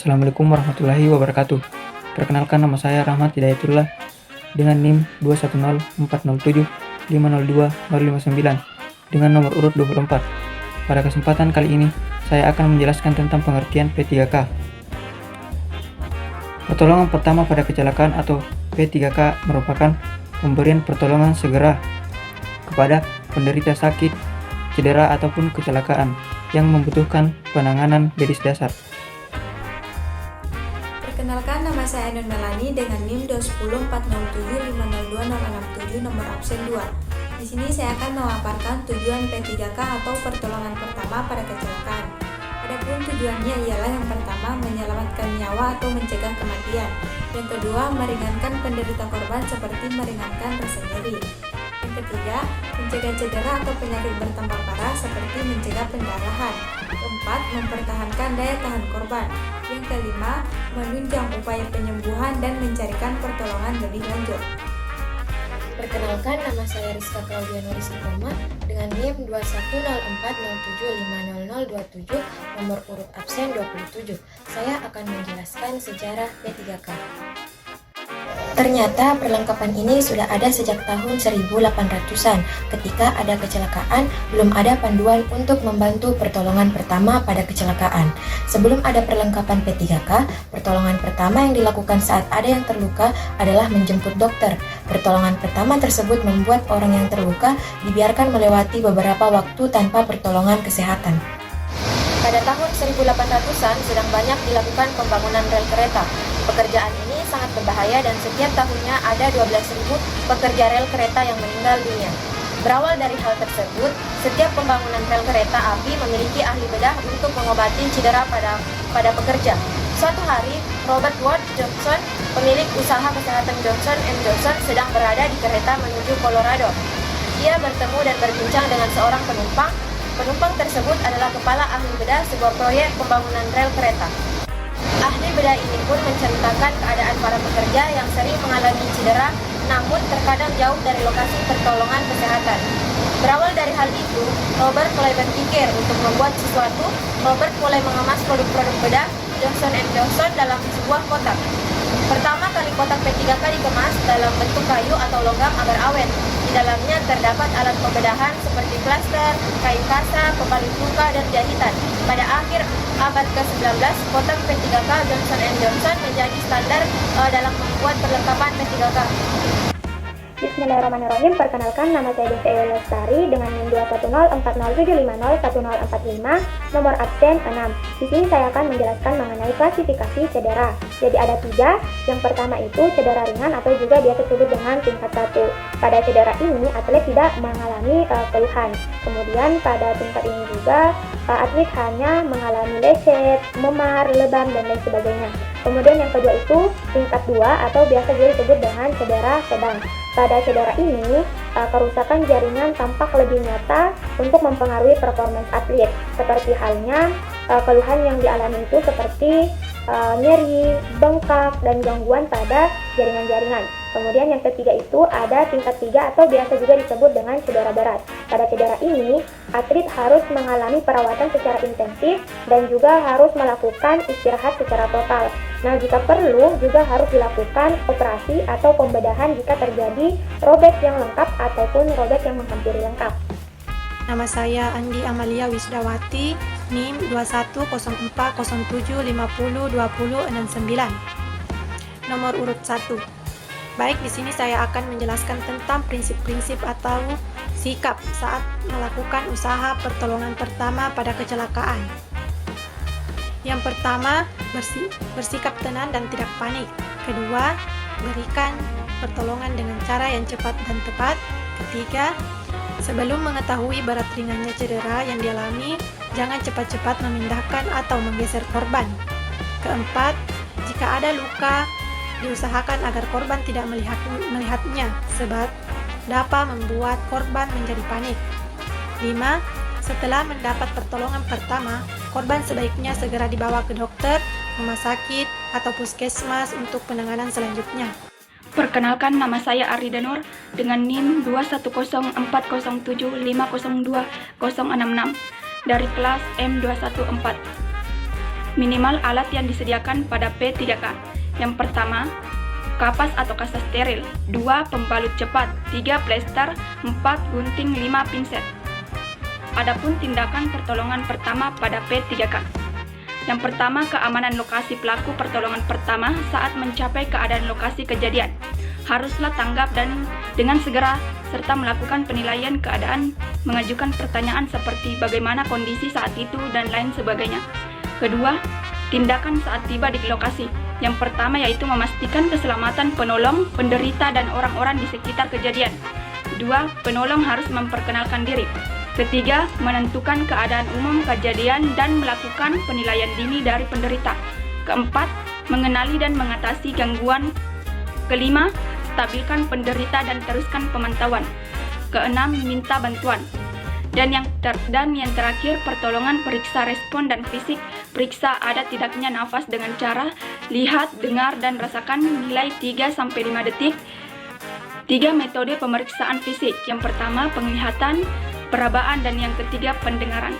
Assalamualaikum warahmatullahi wabarakatuh. Perkenalkan, nama saya Rahmat Hidayatullah dengan NIM 21040750259 dengan nomor urut 24. Pada kesempatan kali ini, saya akan menjelaskan tentang pengertian P3K. Pertolongan pertama pada kecelakaan atau P3K merupakan pemberian pertolongan segera kepada penderita sakit, cedera ataupun kecelakaan yang membutuhkan penanganan medis dasar. Perkenalkan, nama saya Ainun Melani dengan NIM 2104075020667 nomor absen 2. Di sini saya akan memaparkan tujuan P3K atau pertolongan pertama pada kecelakaan. Adapun tujuannya ialah yang pertama, menyelamatkan nyawa atau mencegah kematian. Yang kedua, meringankan penderita korban seperti meringankan rasa nyeri. Yang ketiga, mencegah cedera atau penyakit bertambah parah seperti mencegah pendarahan. Keempat, mempertahankan daya tahan korban. Yang kelima, menunjang upaya penyembuhan dan mencarikan pertolongan lebih lanjut. Perkenalkan, nama saya Rizka Claudia Nurisitoma dengan NIM 21040750027 nomor urut absen 27. Saya akan menjelaskan sejarah P3K. Ternyata perlengkapan ini sudah ada sejak tahun 1800-an. Ketika ada kecelakaan, belum ada panduan untuk membantu pertolongan pertama pada kecelakaan. Sebelum ada perlengkapan P3K, pertolongan pertama yang dilakukan saat ada yang terluka adalah menjemput dokter. Pertolongan pertama tersebut membuat orang yang terluka dibiarkan melewati beberapa waktu tanpa pertolongan kesehatan. Pada tahun 1800-an sedang banyak dilakukan pembangunan rel kereta. Pekerjaan ini sangat berbahaya dan setiap tahunnya ada 12.000 pekerja rel kereta yang meninggal dunia. Berawal dari hal tersebut, setiap pembangunan rel kereta api memiliki ahli bedah untuk mengobati cedera pada pekerja. Suatu hari, Robert Ward Johnson, pemilik usaha kesehatan Johnson & Johnson, sedang berada di kereta menuju Colorado. Ia bertemu dan berbincang dengan seorang penumpang. Penumpang tersebut adalah kepala ahli bedah sebuah proyek pembangunan rel kereta. Ahli bedah ini pun menceritakan keadaan para pekerja yang sering mengalami cedera, namun terkadang jauh dari lokasi pertolongan kesehatan. Berawal dari hal itu, Robert mulai berpikir untuk membuat sesuatu. Robert mulai mengemas produk-produk bedah Johnson & Johnson dalam sebuah kotak. Pertama kali kotak P3K dikemas dalam bentuk kayu atau logam agar awet. Di dalamnya terdapat alat pembedahan seperti plaster, kain kasa, pepalit luka, dan jahitan. Pada akhir abad ke-19, kotak P3K Johnson & Johnson menjadi standar dalam membuat perlengkapan P3K. Bismillahirrahmanirrahim. Perkenalkan, nama saya Desi Lestari dengan NIM 2104075001145 nomor absen 6. Di sini saya akan menjelaskan mengenai klasifikasi cedera. Jadi ada 3. Yang pertama itu cedera ringan atau juga biasa disebut dengan tingkat 1. Pada cedera ini atlet tidak mengalami keluhan. Kemudian pada tingkat ini juga atlet hanya mengalami lecet, memar, lebam, dan lain sebagainya. Kemudian yang kedua itu tingkat 2 atau biasa juga disebut dengan cedera sedang. Pada cedera ini, kerusakan jaringan tampak lebih nyata untuk mempengaruhi performance atlet. Seperti halnya keluhan yang dialami itu seperti nyeri, bengkak, dan gangguan pada jaringan-jaringan. Kemudian yang ketiga itu ada tingkat 3 atau biasa juga disebut dengan cedera berat. Pada cedera ini, atlet harus mengalami perawatan secara intensif dan juga harus melakukan istirahat secara total. Nah, jika perlu juga harus dilakukan operasi atau pembedahan jika terjadi robek yang lengkap ataupun robek yang menghampiri lengkap. Nama saya Andi Amalia Wisdawati, NIM 2104075020069. Nomor urut 1. Baik, di sini saya akan menjelaskan tentang prinsip-prinsip atau sikap saat melakukan usaha pertolongan pertama pada kecelakaan. Yang pertama, bersikap tenang dan tidak panik. Kedua, berikan pertolongan dengan cara yang cepat dan tepat. Ketiga, sebelum mengetahui berat ringannya cedera yang dialami, jangan cepat-cepat memindahkan atau menggeser korban. Keempat, jika ada luka, diusahakan agar korban tidak melihatnya, sebab dapat membuat korban menjadi panik. 5. Setelah mendapat pertolongan pertama, korban sebaiknya segera dibawa ke dokter, rumah sakit, atau puskesmas untuk penanganan selanjutnya. Perkenalkan, nama saya Arida Nur dengan NIM 2104075020066 dari kelas M214. minimal alat yang disediakan pada P3K. Yang pertama, kapas atau kasa steril, 2 pembalut cepat, 3 plester, 4 gunting, 5 pinset. Adapun tindakan pertolongan pertama pada P3K. Yang pertama, keamanan lokasi pelaku pertolongan pertama saat mencapai keadaan lokasi kejadian. Haruslah tanggap dan dengan segera serta melakukan penilaian keadaan, mengajukan pertanyaan seperti bagaimana kondisi saat itu dan lain sebagainya. Kedua, tindakan saat tiba di lokasi. Yang pertama yaitu memastikan keselamatan penolong, penderita, dan orang-orang di sekitar kejadian. Kedua, penolong harus memperkenalkan diri. Ketiga, menentukan keadaan umum kejadian dan melakukan penilaian dini dari penderita. Keempat, mengenali dan mengatasi gangguan. Kelima, stabilkan penderita dan teruskan pemantauan. Keenam, minta bantuan. Dan yang terakhir, pertolongan periksa respon dan fisik, periksa ada tidaknya nafas dengan cara lihat, dengar, dan rasakan nilai 3-5 detik. 3 metode pemeriksaan fisik. Yang pertama, penglihatan, perabaan, dan yang ketiga, pendengaran.